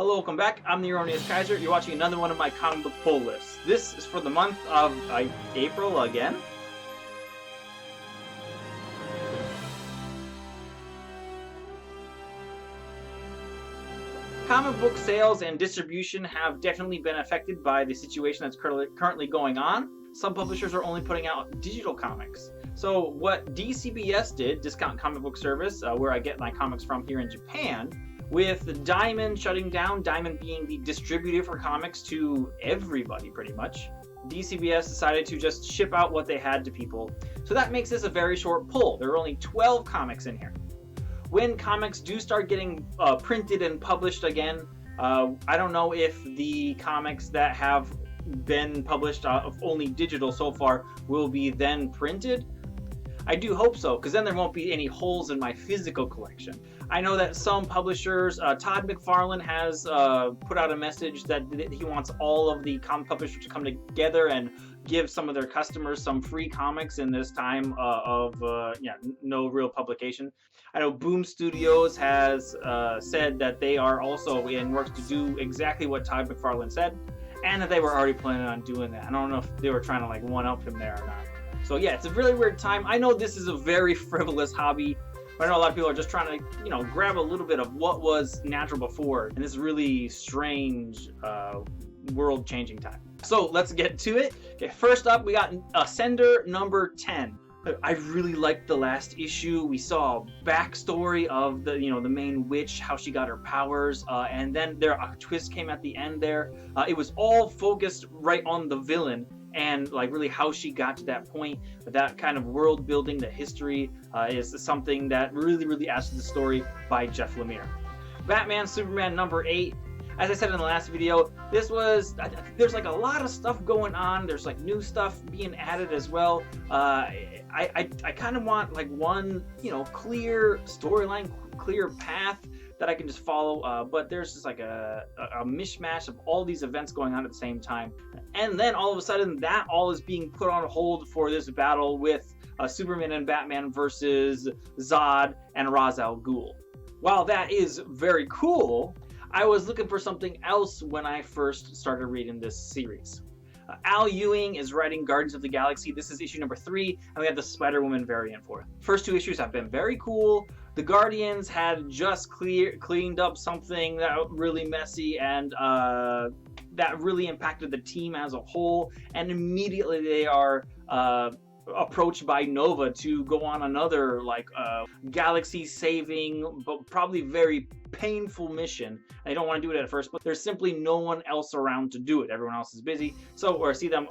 Hello, welcome back. I'm the Erroneous Kaiser. You're watching another one of my comic book pull lists. This is for the month of April again. Comic book sales and distribution have definitely been affected by the situation that's currently going on. Some publishers are only putting out digital comics. So what DCBS did, Discount Comic Book Service, where I get my comics from here in Japan, with Diamond shutting down, Diamond being the distributor for comics to everybody pretty much, DCBS decided to just ship out what they had to people. So that makes this a very short pull. There are only 12 comics in here. When comics do start getting printed and published again, I don't know if the comics that have been published of only digital so far will be then printed. I do hope so, because then there won't be any holes in my physical collection. I know that some publishers, Todd McFarlane has put out a message that he wants all of the comic publishers to come together and give some of their customers some free comics in this time of no real publication. I know Boom Studios has said that they are also in works to do exactly what Todd McFarlane said, and that they were already planning on doing that. I don't know if they were trying to like one-up him there or not. So yeah, it's a really weird time. I know this is a very frivolous hobby, but I know a lot of people are just trying to, grab a little bit of what was natural before in this really strange, world-changing time. So let's get to it. Okay, first up, we got Ascender number 10. I really liked the last issue. We saw a backstory of the main witch, how she got her powers, and then a twist came at the end there. It was all focused right on the villain and like really how she got to that point. But that kind of world building, the history, is something that really adds to the story by Jeff Lemire. Batman Superman number 8. As I said in the last video, there's like a lot of stuff going on. There's like new stuff being added as well. I kind of want like one, clear storyline, clear path that I can just follow, but there's just like a mishmash of all these events going on at the same time. And then all of a sudden that all is being put on hold for this battle with Superman and Batman versus Zod and Ra's al Ghul. While that is very cool, I was looking for something else when I first started reading this series. Al Ewing is writing Guardians of the Galaxy. This is issue number 3, and we have the Spider-Woman variant for it. First 2 issues have been very cool. The Guardians had just cleaned up something that was really messy, and that really impacted the team as a whole, and immediately they are approached by Nova to go on another galaxy saving but probably very painful mission. They don't want to do it at first, but there's simply no one else around to do it. Everyone else is busy. Or see them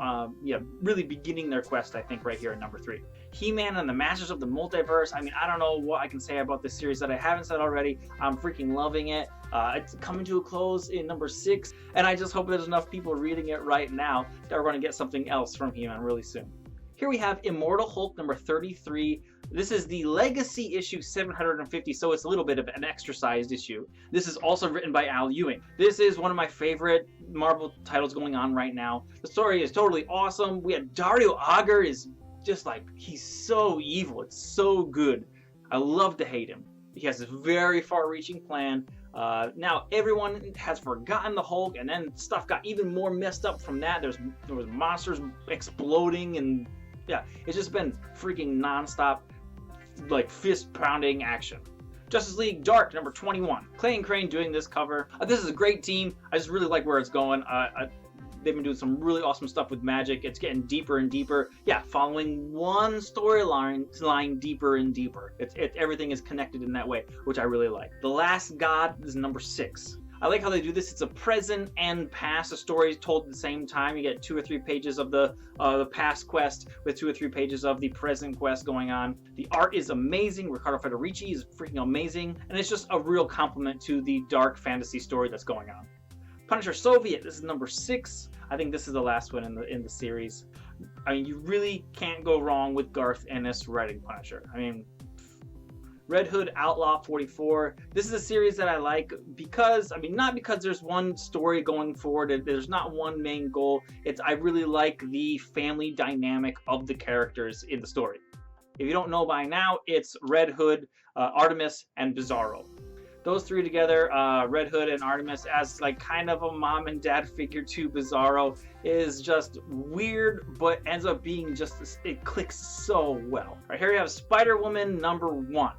really beginning their quest, I think, right here in number 3. He-Man and the Masters of the Multiverse. I mean, I don't know what I can say about this series that I haven't said already. I'm freaking loving it. It's coming to a close in number 6, and I just hope there's enough people reading it right now that we're going to get something else from He-Man really soon. Here we have Immortal Hulk number 33. This is the Legacy issue 750, so it's a little bit of an extra-sized issue. This is also written by Al Ewing. This is one of my favorite Marvel titles going on right now. The story is totally awesome. We had Dario Agger is just like, he's so evil. It's so good. I love to hate him. He has this very far-reaching plan. Now everyone has forgotten the Hulk, and then stuff got even more messed up from that. There was monsters exploding, and yeah, it's just been freaking non-stop, like fist-pounding action. Justice League Dark number 21. Clay and Crane doing this cover. This is a great team. I just really like where it's going. They've been doing some really awesome stuff with magic. It's getting deeper and deeper. Yeah, following one storyline deeper and deeper. Everything is connected in that way, which I really like. The Last God is number 6. I like how they do this. It's a present and past. A story told at the same time. You get 2 or 3 pages of the past quest with 2 or 3 pages of the present quest going on. The art is amazing. Ricardo Federici is freaking amazing, and it's just a real compliment to the dark fantasy story that's going on. Punisher Soviet. This is number 6. I think this is the last one in the series. I mean, you really can't go wrong with Garth Ennis writing Punisher. I mean, Red Hood Outlaw 44. This is a series that I like because, not because there's one story going forward, there's not one main goal. I really like the family dynamic of the characters in the story. If you don't know by now, it's Red Hood, Artemis, and Bizarro. Those three together, Red Hood and Artemis, as like kind of a mom and dad figure to Bizarro, is just weird, but ends up being just, it clicks so well. All right, here we have Spider-Woman #1.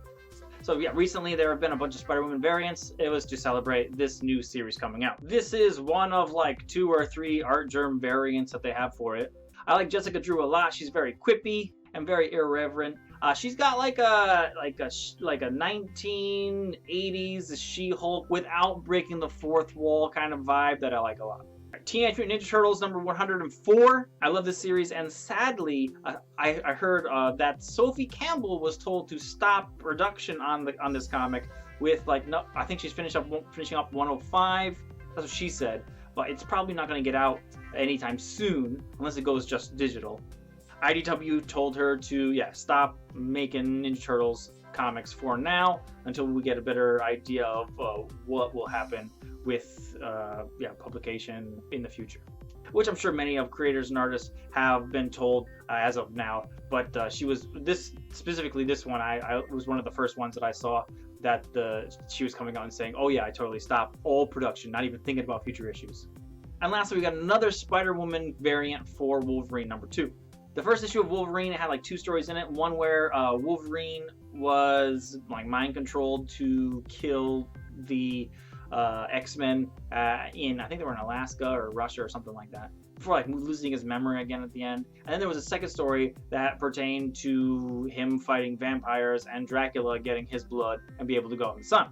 So yeah, recently there have been a bunch of Spider-Woman variants. It was to celebrate this new series coming out. This is one of like 2 or 3 Art Germ variants that they have for it. I like Jessica Drew a lot. She's very quippy and very irreverent. She's got like a 1980s She-Hulk without breaking the fourth wall kind of vibe that I like a lot. Teenage Mutant Ninja Turtles #104. I love this series, and sadly, I heard that Sophie Campbell was told to stop production on this comic with like, no, I think she's finishing up 105. That's what she said, but it's probably not going to get out anytime soon unless it goes just digital. IDW told her to stop making Ninja Turtles comics for now until we get a better idea of what will happen with publication in the future, which I'm sure many of creators and artists have been told as of now. But she was this one. I was one of the first ones that I saw that she was coming out and saying, "Oh yeah, I totally stopped all production, not even thinking about future issues." And lastly, we got another Spider-Woman variant for Wolverine #2. The first issue of Wolverine, it had like 2 stories in it. One where Wolverine was like mind controlled to kill the X-Men in, I think they were in Alaska or Russia or something like that, before like losing his memory again at the end. And then there was a second story that pertained to him fighting vampires and Dracula getting his blood and be able to go out in the sun.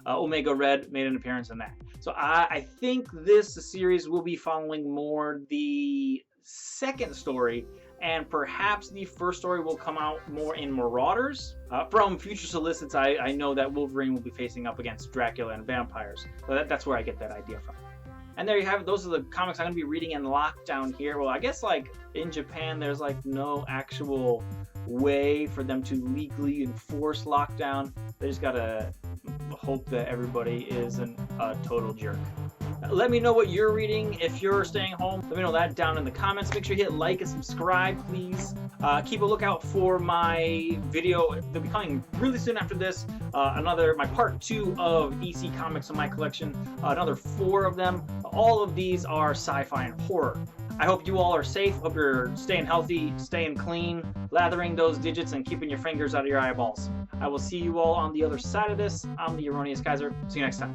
Omega Red made an appearance in that. So I think this series will be following more the second story, and perhaps the first story will come out more in Marauders. From future solicits, I know that Wolverine will be facing up against Dracula and vampires. So that's where I get that idea from. And there you have it. Those are the comics I'm going to be reading in lockdown here. Well, I guess like in Japan, there's like no actual way for them to legally enforce lockdown. They just got to hope that everybody isn't a total jerk. Let me know what you're reading if you're staying home. Let me know that down in the comments. Make sure you hit like and subscribe, please. Keep a lookout for my video. They'll be coming really soon after this. My part 2 of EC comics in my collection. Another 4 of them. All of these are sci-fi and horror. I hope you all are safe. Hope you're staying healthy, staying clean, lathering those digits, and keeping your fingers out of your eyeballs. I will see you all on the other side of this. I'm the Erroneous Kaiser. See you next time.